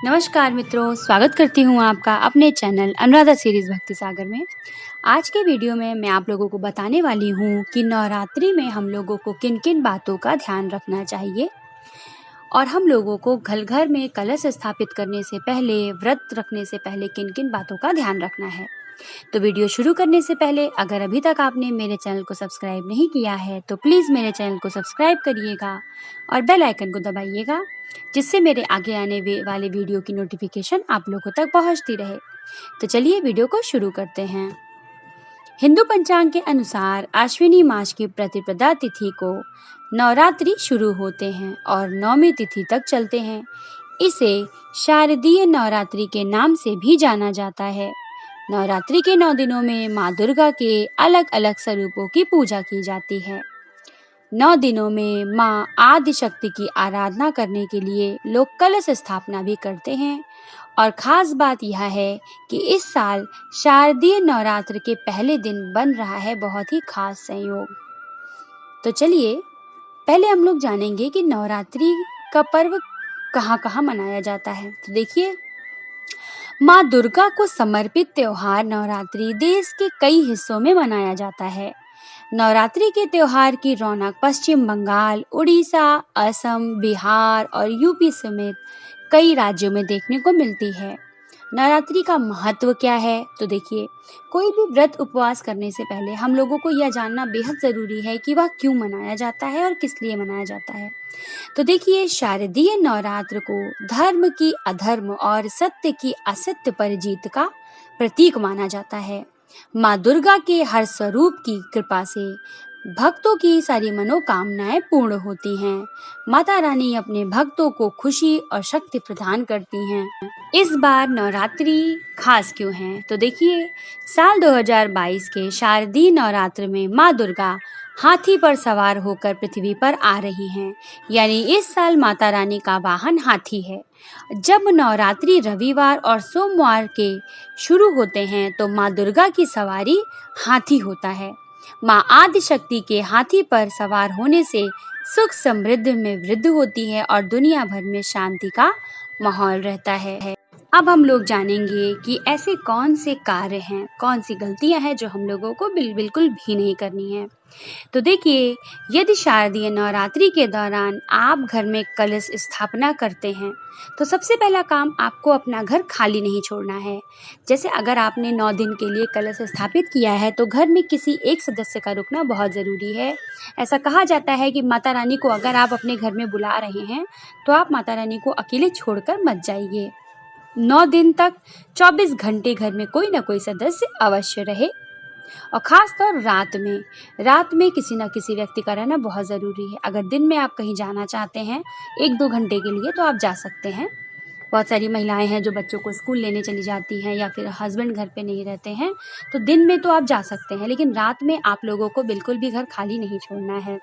नमस्कार मित्रों, स्वागत करती हूँ आपका अपने चैनल अनुराधा सीरीज भक्ति सागर में। आज के वीडियो में मैं आप लोगों को बताने वाली हूँ कि नवरात्रि में हम लोगों को किन किन बातों का ध्यान रखना चाहिए और हम लोगों को घर घर में कलश स्थापित करने से पहले, व्रत रखने से पहले किन किन बातों का ध्यान रखना है। तो वीडियो शुरू करने से पहले अगर अभी तक आपने मेरे चैनल को सब्सक्राइब नहीं किया है तो प्लीज़ मेरे चैनल को सब्सक्राइब करिएगा और बेल आइकन को दबाइएगा, जिससे मेरे आगे आने वाले वीडियो की नोटिफिकेशन आप लोगों तक पहुंचती रहे। तो चलिए वीडियो को शुरू करते हैं। हिंदू पंचांग के अनुसार आश्विनी मास की प्रतिपदा तिथि को नवरात्रि शुरू होते हैं और 9वीं तिथि तक चलते हैं। इसे शारदीय नवरात्रि के नाम से भी जाना जाता है। नवरात्रि के 9 दिनों में माँ दुर्गा के अलग अलग स्वरूपों की पूजा की जाती है। 9 दिनों में माँ आदि शक्ति की आराधना करने के लिए लोग कलश स्थापना भी करते हैं और खास बात यह है कि इस साल शारदीय नवरात्र के पहले दिन बन रहा है बहुत ही खास संयोग। तो चलिए पहले हम लोग जानेंगे कि नवरात्रि का पर्व कहाँ कहाँ मनाया जाता है। तो देखिए, माँ दुर्गा को समर्पित त्योहार नवरात्रि देश के कई हिस्सों में मनाया जाता है। नवरात्रि के त्योहार की रौनक पश्चिम बंगाल, उड़ीसा, असम, बिहार और यूपी समेत कई राज्यों में देखने को मिलती है। नवरात्रि का महत्व क्या है? तो देखिए, कोई भी व्रत उपवास करने से पहले हम लोगों को यह जानना बेहद जरूरी है कि वह क्यों मनाया जाता है और किस लिए मनाया जाता है। तो देखिए, शारदीय नवरात्र को धर्म की अधर्म और सत्य की असत्य पर जीत का प्रतीक माना जाता है। माँ दुर्गा के हर स्वरूप की कृपा से भक्तों की सारी मनोकामनाएं पूर्ण होती हैं। माता रानी अपने भक्तों को खुशी और शक्ति प्रदान करती हैं। इस बार नवरात्रि खास क्यों है? तो देखिए, साल 2022 के शारदीय नवरात्र में माँ दुर्गा हाथी पर सवार होकर पृथ्वी पर आ रही हैं। यानी इस साल माता रानी का वाहन हाथी है। जब नवरात्रि रविवार और सोमवार के शुरू होते हैं तो माँ दुर्गा की सवारी हाथी होता है। माँ आदि शक्ति के हाथी पर सवार होने से सुख समृद्धि में वृद्धि होती है और दुनिया भर में शांति का माहौल रहता है। अब हम लोग जानेंगे कि ऐसे कौन से कार्य हैं, कौन सी गलतियां हैं जो हम लोगों को बिल्कुल भी नहीं करनी है। तो देखिए, यदि शारदीय नवरात्रि के दौरान आप घर में कलश स्थापना करते हैं तो सबसे पहला काम आपको अपना घर खाली नहीं छोड़ना है। जैसे अगर आपने 9 दिन के लिए कलश स्थापित किया है तो घर में किसी एक सदस्य का रुकना बहुत ज़रूरी है। ऐसा कहा जाता है कि माता रानी को अगर आप अपने घर में बुला रहे हैं तो आप माता रानी को अकेले छोड़कर मत जाइए। 9 दिन तक 24 घंटे घर में कोई ना कोई सदस्य अवश्य रहे और खास तौर रात में किसी ना किसी व्यक्ति का रहना बहुत ज़रूरी है। अगर दिन में आप कहीं जाना चाहते हैं 1-2 घंटे के लिए तो आप जा सकते हैं। बहुत सारी महिलाएं हैं जो बच्चों को स्कूल लेने चली जाती हैं या फिर हस्बैंड घर पे नहीं रहते हैं, तो दिन में तो आप जा सकते हैं, लेकिन रात में आप लोगों को बिल्कुल भी घर खाली नहीं छोड़ना है।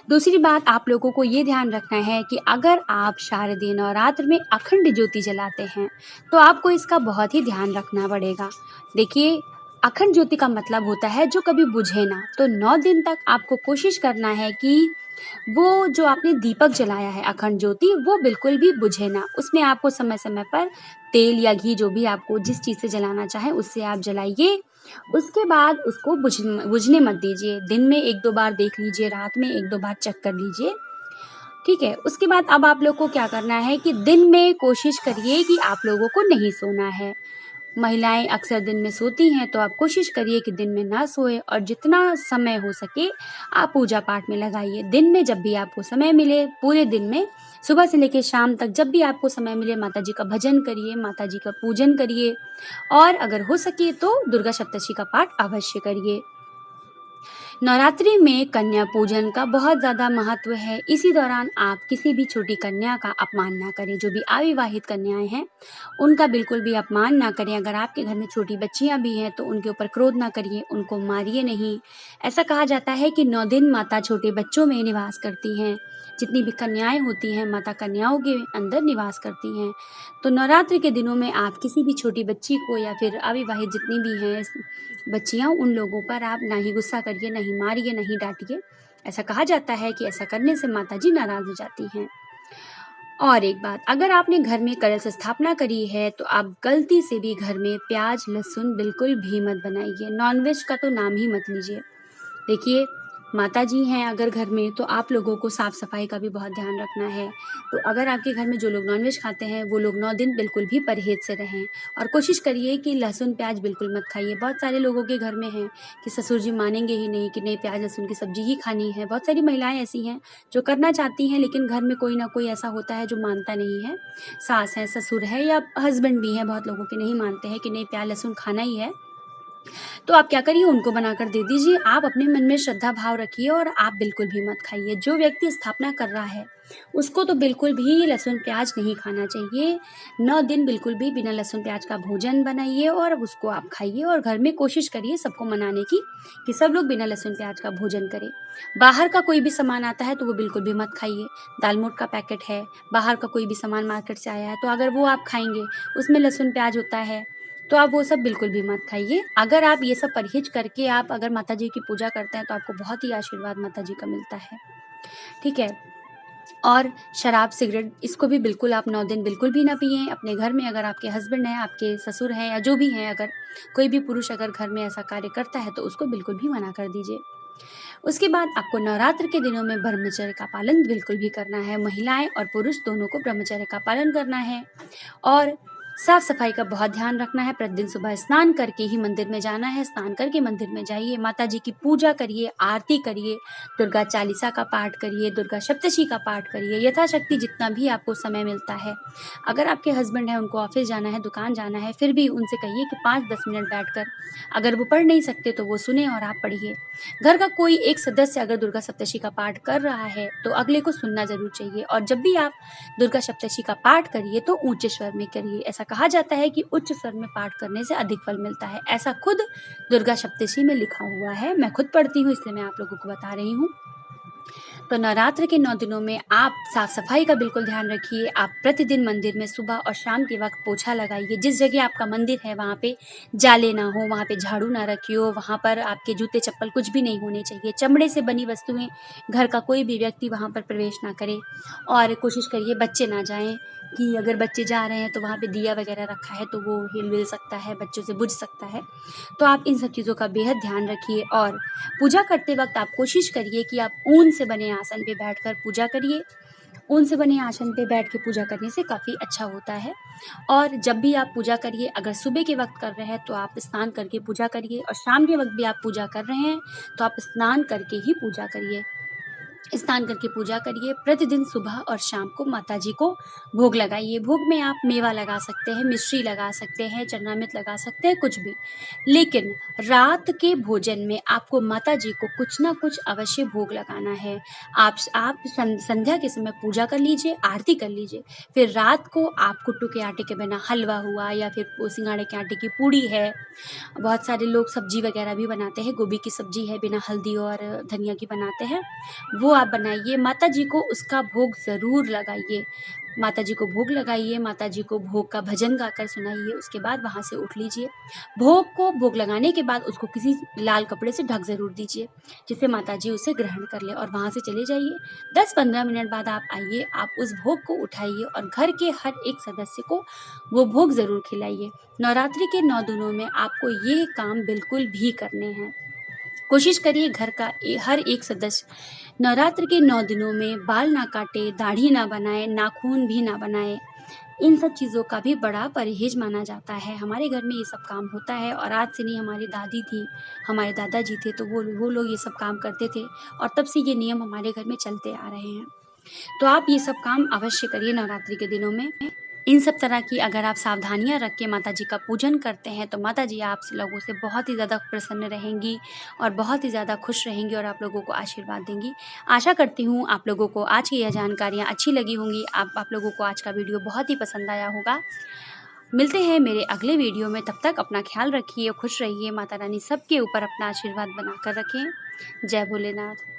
दूसरी बात, आप लोगों को ये ध्यान रखना है कि अगर आप शारदीय नवरात्र में अखंड ज्योति जलाते हैं तो आपको इसका बहुत ही ध्यान रखना पड़ेगा। देखिए, अखंड ज्योति का मतलब होता है जो कभी बुझे ना। तो 9 दिन तक आपको कोशिश करना है कि वो जो आपने दीपक जलाया है अखंड ज्योति, वो बिल्कुल भी बुझे ना। उसमें आपको समय समय पर तेल या घी, जो भी आपको जिस चीज़ से जलाना चाहे उससे आप जलाइए। उसके बाद उसको बुझने मत दीजिए। दिन में 1-2 बार देख लीजिए, रात में 1-2 बार चेक कर लीजिए, ठीक है। उसके बाद अब आप लोग को क्या करना है कि दिन में कोशिश करिए कि आप लोगों को नहीं सोना है। महिलाएं अक्सर दिन में सोती हैं, तो आप कोशिश करिए कि दिन में ना सोए और जितना समय हो सके आप पूजा पाठ में लगाइए। दिन में जब भी आपको समय मिले, पूरे दिन में सुबह से लेकर शाम तक जब भी आपको समय मिले, माता जी का भजन करिए, माता जी का पूजन करिए और अगर हो सके तो दुर्गा सप्तशती का पाठ अवश्य करिए। नवरात्रि में कन्या पूजन का बहुत ज़्यादा महत्व है। इसी दौरान आप किसी भी छोटी कन्या का अपमान ना करें। जो भी अविवाहित कन्याएं हैं उनका बिल्कुल भी अपमान ना करें। अगर आपके घर में छोटी बच्चियां भी हैं तो उनके ऊपर क्रोध ना करिए, उनको मारिए नहीं। ऐसा कहा जाता है कि 9 दिन माता छोटे बच्चों में निवास करती हैं। जितनी भी कन्याएं होती हैं माता कन्याओं के अंदर निवास करती हैं। तो नवरात्रि के दिनों में आप किसी भी छोटी बच्ची को या फिर अविवाहित जितनी भी हैं बच्चियां, उन लोगों पर आप ना ही गुस्सा करिए, ना ही मारिए, ना ही डांटिए। ऐसा कहा जाता है कि ऐसा करने से माता जी नाराज हो जाती हैं। और एक बात, अगर आपने घर में कलश स्थापना करी है तो आप गलती से भी घर में प्याज लहसुन बिल्कुल भी मत बनाइए। नॉनवेज का तो नाम ही मत लीजिए। देखिए, माता जी हैं अगर घर में, तो आप लोगों को साफ सफाई का भी बहुत ध्यान रखना है। तो अगर आपके घर में जो लोग नॉनवेज खाते हैं वो लोग 9 दिन बिल्कुल भी परहेज से रहें, और कोशिश करिए कि लहसुन प्याज बिल्कुल मत खाइए। बहुत सारे लोगों के घर में है कि ससुर जी मानेंगे ही नहीं कि नहीं, प्याज लहसुन की सब्जी ही खानी है। बहुत सारी महिलाएं ऐसी हैं जो करना चाहती हैं, लेकिन घर में कोई ना कोई ऐसा होता है जो मानता नहीं है। सास है, ससुर है, या हस्बैंड भी है, बहुत लोगों के नहीं मानते हैं कि नहीं, प्याज लहसुन खाना ही है। तो आप क्या करिए, उनको बनाकर दे दीजिए। आप अपने मन में श्रद्धा भाव रखिए और आप बिल्कुल भी मत खाइए। जो व्यक्ति स्थापना कर रहा है उसको तो बिल्कुल भी लहसुन प्याज नहीं खाना चाहिए। 9 दिन बिल्कुल भी बिना लहसुन प्याज का भोजन बनाइए और उसको आप खाइए, और घर में कोशिश करिए सबको मनाने की कि सब लोग बिना लहसुन प्याज का भोजन करें। बाहर का कोई भी सामान आता है तो वो बिल्कुल भी मत खाइए। दाल मोठ का पैकेट है, बाहर का कोई भी सामान मार्केट से आया है, तो अगर वो आप खाएंगे उसमें लहसुन प्याज होता है, तो आप वो सब बिल्कुल भी मत खाइए। अगर आप ये सब परहेज करके आप अगर माता जी की पूजा करते हैं तो आपको बहुत ही आशीर्वाद माता जी का मिलता है। ठीक है। और शराब सिगरेट इसको भी बिल्कुल आप 9 दिन बिल्कुल भी ना पिएं। अपने घर में अगर आपके हस्बैंड हैं, आपके ससुर हैं, या जो भी हैं, अगर कोई भी पुरुष अगर घर में ऐसा कार्य करता है तो उसको बिल्कुल भी मना कर दीजिए। उसके बाद आपको नवरात्र के दिनों में ब्रह्मचर्य का पालन बिल्कुल भी करना है। महिलाएं और पुरुष दोनों को ब्रह्मचर्य का पालन करना है, और साफ सफाई का बहुत ध्यान रखना है। प्रतिदिन सुबह स्नान करके ही मंदिर में जाना है। स्नान करके मंदिर में जाइए, माता जी की पूजा करिए, आरती करिए, दुर्गा चालीसा का पाठ करिए, दुर्गा सप्तशती का पाठ करिए, यथाशक्ति जितना भी आपको समय मिलता है। अगर आपके हस्बैंड है, उनको ऑफिस जाना है, दुकान जाना है, फिर भी उनसे कहिए कि 5-10 मिनट बैठकर, अगर वो पढ़ नहीं सकते तो वो सुने और आप पढ़िए। घर का कोई एक सदस्य अगर दुर्गा सप्तशती का पाठ कर रहा है तो अगले को सुनना जरूर चाहिए। और जब भी आप दुर्गा सप्तशती का पाठ करिए तो ऊंचे स्वर में करिए। ऐसा कहा जाता है कि उच्च स्वर में पाठ करने से अधिक फल मिलता है। ऐसा खुद दुर्गा सप्तशती में लिखा हुआ है। मैं खुद पढ़ती हूँ, इसलिए मैं आप लोगों को बता रही हूँ। तो नवरात्र के 9 दिनों में आप साफ सफाई का बिल्कुल ध्यान रखिए। आप प्रतिदिन मंदिर में सुबह और शाम के वक्त पोछा लगाइए। जिस जगह आपका मंदिर है वहाँ पे जाले ना हो, वहाँ पे झाड़ू ना रखियो, वहाँ पर आपके जूते चप्पल कुछ भी नहीं होने चाहिए। चमड़े से बनी वस्तुएं घर का कोई भी व्यक्ति वहाँ पर प्रवेश ना करे। और कोशिश करिए बच्चे ना जाएं, कि अगर बच्चे जा रहे हैं तो वहाँ पे दिया वगैरह रखा है तो वो हिल मिल सकता है, बच्चों से बुझ सकता है। तो आप इन सब चीज़ों का बेहद ध्यान रखिए। और पूजा करते वक्त आप कोशिश करिए कि आप ऊन से बने आसन पे बैठकर पूजा करिए। ऊन से बने आसन पे बैठ के पूजा करने से काफ़ी अच्छा होता है। और जब भी आप पूजा करिए, अगर सुबह के वक्त कर रहे हैं तो आप स्नान करके पूजा करिए, और शाम के वक्त भी आप पूजा कर रहे हैं तो आप स्नान करके ही पूजा करिए। स्नान करके पूजा करिए। प्रतिदिन सुबह और शाम को माता जी को भोग लगाइए। भोग में आप मेवा लगा सकते हैं, मिश्री लगा सकते हैं, चरणामृत लगा सकते हैं, कुछ भी। लेकिन रात के भोजन में आपको माता जी को कुछ ना कुछ अवश्य भोग लगाना है। आप संध्या के समय पूजा कर लीजिए, आरती कर लीजिए। फिर रात को आप कुट्टू के आटे के बिना हलवा हुआ, या फिर सिंगाड़े के आटे की पूड़ी है, बहुत सारे लोग सब्जी वगैरह भी बनाते हैं, गोभी की सब्जी है बिना हल्दी और धनिया की बनाते हैं, वो आप बनाइए। माता जी को उसका भोग ज़रूर लगाइए। माता जी को भोग लगाइए, माता जी को भोग का भजन गाकर सुनाइए। उसके बाद वहाँ से उठ लीजिए। भोग लगाने के बाद उसको किसी लाल कपड़े से ढक ज़रूर दीजिए, जिससे माता जी उसे ग्रहण कर ले, और वहाँ से चले जाइए। 10-15 मिनट बाद आप आइए, आप उस भोग को उठाइए और घर के हर एक सदस्य को वो भोग ज़रूर खिलाइए। नवरात्रि के 9 दिनों में आपको ये काम बिल्कुल भी करने हैं। कोशिश करिए घर का हर एक सदस्य नवरात्र के 9 दिनों में बाल ना काटे, दाढ़ी ना बनाए, नाखून भी ना बनाए। इन सब चीज़ों का भी बड़ा परहेज माना जाता है। हमारे घर में ये सब काम होता है, और आज से नहीं, हमारी दादी थी, हमारे दादाजी थे, तो वो लोग ये सब काम करते थे, और तब से ये नियम हमारे घर में चलते आ रहे हैं। तो आप ये सब काम अवश्य करिए नवरात्रि के दिनों में। इन सब तरह की अगर आप सावधानियां रख के माता जी का पूजन करते हैं तो माता जी आप लोगों से बहुत ही ज़्यादा प्रसन्न रहेंगी, और बहुत ही ज़्यादा खुश रहेंगी, और आप लोगों को आशीर्वाद देंगी। आशा करती हूँ आप लोगों को आज की यह जानकारियाँ अच्छी लगी होंगी। आप लोगों को आज का वीडियो बहुत ही पसंद आया होगा। मिलते हैं मेरे अगले वीडियो में। तब तक अपना ख्याल रखिए, खुश रहिए। माता रानी सबके ऊपर अपना आशीर्वाद बनाकर रखें। जय भोलेनाथ।